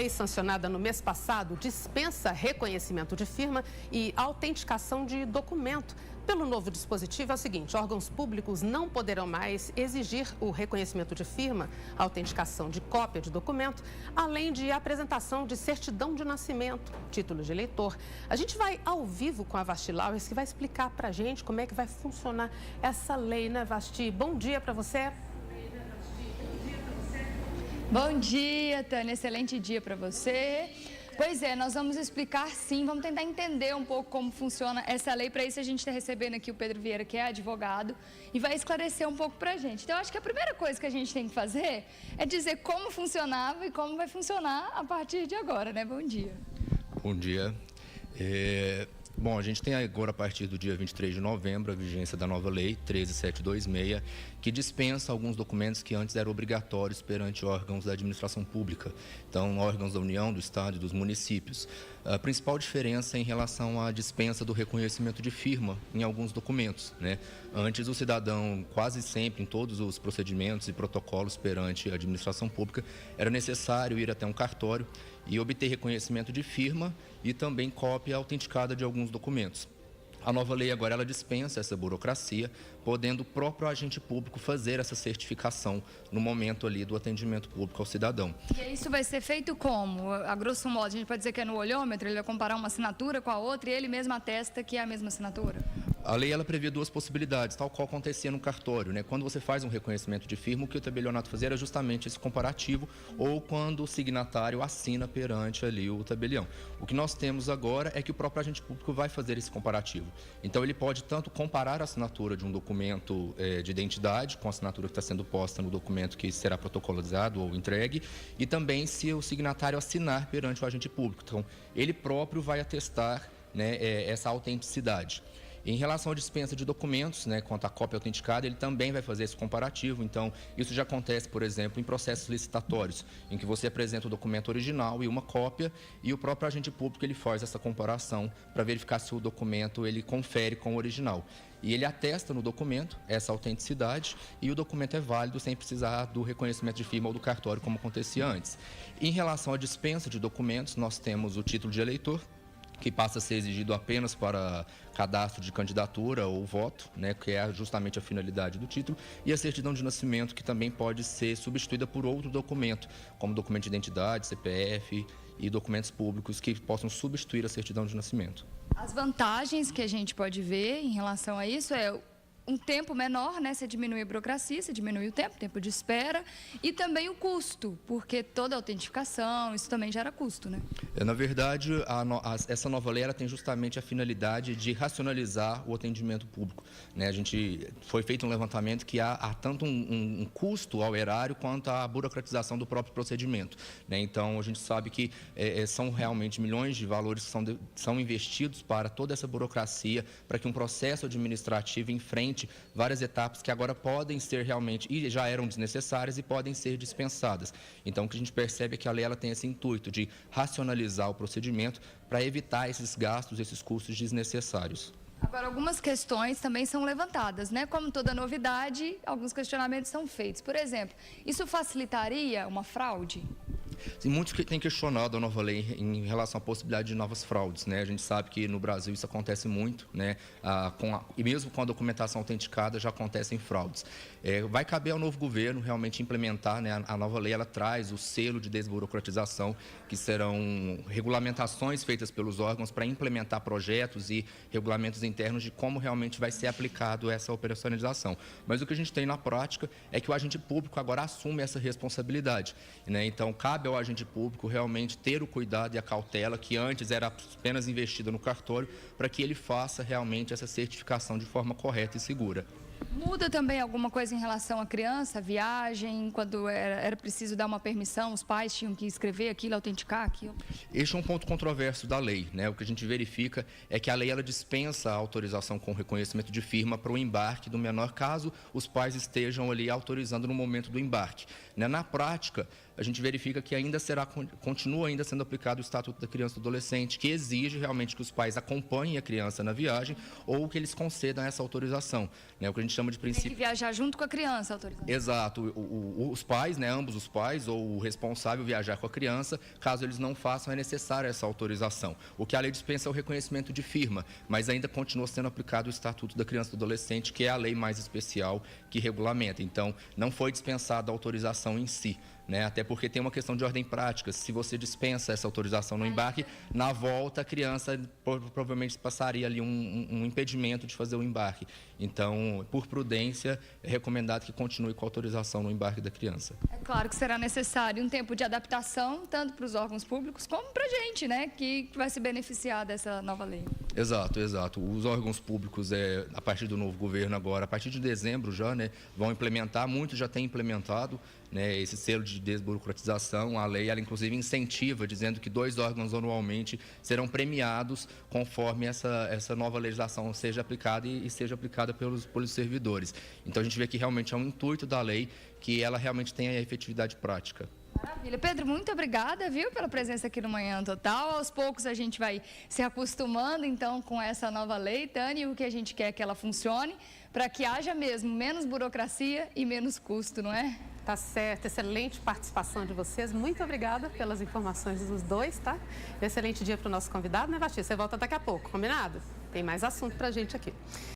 lei sancionada no mês passado dispensa reconhecimento de firma e autenticação de documento. Pelo novo dispositivo é o seguinte: órgãos públicos não poderão mais exigir o reconhecimento de firma, a autenticação de cópia de documento, além de apresentação de certidão de nascimento, título de eleitor. A gente vai ao vivo com a Vasti Lauers, que vai explicar para a gente como é que vai funcionar essa lei, né, Vasti? Bom dia para você. Bom dia, Tânia. Excelente dia para você. Pois é, nós vamos explicar sim, vamos tentar entender um pouco como funciona essa lei. Para isso a gente está recebendo aqui o Pedro Vieira, que é advogado, e vai esclarecer um pouco para a gente. Então, eu acho que a primeira coisa que a gente tem que fazer é dizer como funcionava e como vai funcionar a partir de agora, né? Bom dia. Bom dia. Bom, a gente tem agora, a partir do dia 23 de novembro, a vigência da nova lei 13726, que dispensa alguns documentos que antes eram obrigatórios perante órgãos da administração pública, então órgãos da União, do Estado e dos municípios. A principal diferença é em relação à dispensa do reconhecimento de firma em alguns documentos, né? Antes, o cidadão, quase sempre, em todos os procedimentos e protocolos perante a administração pública, era necessário ir até um cartório e obter reconhecimento de firma e também cópia autenticada de alguns documentos. A nova lei agora ela dispensa essa burocracia, podendo o próprio agente público fazer essa certificação no momento ali do atendimento público ao cidadão. E isso vai ser feito como? A grosso modo, a gente pode dizer que é no olhômetro, ele vai comparar uma assinatura com a outra e ele mesmo atesta que é a mesma assinatura? A lei ela prevê duas possibilidades, tal qual acontecia no cartório, né? Quando você faz um reconhecimento de firma, o que o tabelionato fazia era justamente esse comparativo, ou quando o signatário assina perante ali o tabelião. O que nós temos agora é que o próprio agente público vai fazer esse comparativo. Então ele pode tanto comparar a assinatura de um documento de identidade com a assinatura que está sendo posta no documento que será protocolizado ou entregue, e também se o signatário assinar perante o agente público. Então ele próprio vai atestar, né, essa autenticidade. Em relação à dispensa de documentos, né, quanto à cópia autenticada, ele também vai fazer esse comparativo. Então, isso já acontece, por exemplo, em processos licitatórios, em que você apresenta o documento original e uma cópia, e o próprio agente público ele faz essa comparação para verificar se o documento ele confere com o original. E ele atesta no documento essa autenticidade e o documento é válido sem precisar do reconhecimento de firma ou do cartório, como acontecia antes. Em relação à dispensa de documentos, nós temos o título de eleitor, que passa a ser exigido apenas para cadastro de candidatura ou voto, né, que é justamente a finalidade do título, e a certidão de nascimento, que também pode ser substituída por outro documento, como documento de identidade, CPF e documentos públicos que possam substituir a certidão de nascimento. As vantagens que a gente pode ver em relação a isso é um tempo menor, né? Você diminui a burocracia, você diminui o tempo de espera e também o custo, porque toda a autentificação, isso também gera custo, né? Na verdade, essa nova lei ela tem justamente a finalidade de racionalizar o atendimento público, né? Foi feito um levantamento que há tanto um custo ao erário quanto a burocratização do próprio procedimento, né? Então, a gente sabe que são realmente milhões de valores que são investidos para toda essa burocracia, para que um processo administrativo enfrente várias etapas que agora podem ser realmente, e já eram desnecessárias e podem ser dispensadas. Então, o que a gente percebe é que a lei ela tem esse intuito de racionalizar o procedimento para evitar esses gastos, esses custos desnecessários. Agora, algumas questões também são levantadas, né? Como toda novidade, alguns questionamentos são feitos. Por exemplo, isso facilitaria uma fraude? Sim, muitos que têm questionado a nova lei em relação à possibilidade de novas fraudes, né? A gente sabe que no Brasil isso acontece muito, né? E mesmo com a documentação autenticada já acontecem fraudes. Vai caber ao novo governo realmente implementar, né? A nova lei ela traz o selo de desburocratização, que serão regulamentações feitas pelos órgãos para implementar projetos e regulamentos internos de como realmente vai ser aplicado essa operacionalização. Mas o que a gente tem na prática é que o agente público agora assume essa responsabilidade, né? Então, cabe ao agente público realmente ter o cuidado e a cautela que antes era apenas investida no cartório, para que ele faça realmente essa certificação de forma correta e segura. Muda também alguma coisa em relação à criança, à viagem, quando era preciso dar uma permissão, os pais tinham que escrever aquilo, autenticar aquilo? Este é um ponto controverso da lei, né? O que a gente verifica é que a lei ela dispensa a autorização com reconhecimento de firma para o embarque do menor, caso os pais estejam ali autorizando no momento do embarque, né? Na prática, a gente verifica que ainda continua ainda sendo aplicado o Estatuto da Criança e do Adolescente, que exige realmente que os pais acompanhem a criança na viagem ou que eles concedam essa autorização, né? O que a gente chama de princípio... Tem que viajar junto com a criança, autorização. Exato. Os pais, né, ambos os pais ou o responsável viajar com a criança, caso eles não façam, é necessária essa autorização. O que a lei dispensa é o reconhecimento de firma, mas ainda continua sendo aplicado o Estatuto da Criança e do Adolescente, que é a lei mais especial que regulamenta. Então, não foi dispensada a autorização em si, né? Até porque tem uma questão de ordem prática. Se você dispensa essa autorização no embarque, na volta a criança provavelmente passaria ali um impedimento de fazer o embarque. Então, por prudência, é recomendado que continue com a autorização no embarque da criança. É claro que será necessário um tempo de adaptação, tanto para os órgãos públicos como para a gente, né, que vai se beneficiar dessa nova lei. Exato, exato. Os órgãos públicos, a partir do novo governo agora, a partir de dezembro já, né, vão implementar, muitos já têm implementado, né, esse selo de desburocratização. A lei, ela inclusive incentiva, dizendo que 2 órgãos anualmente serão premiados conforme essa nova legislação seja aplicada e seja aplicada pelos servidores. Então a gente vê que realmente é um intuito da lei que ela realmente tenha a efetividade prática. Maravilha. Pedro, muito obrigada, viu, pela presença aqui no Manhã Total. Aos poucos a gente vai se acostumando, então, com essa nova lei, Tânia, o que a gente quer é que ela funcione para que haja mesmo menos burocracia e menos custo, não é? Tá certo, excelente participação de vocês. Muito obrigada pelas informações dos dois, tá? Excelente dia para o nosso convidado, né, Vati? Você volta daqui a pouco, combinado? Tem mais assunto pra gente aqui.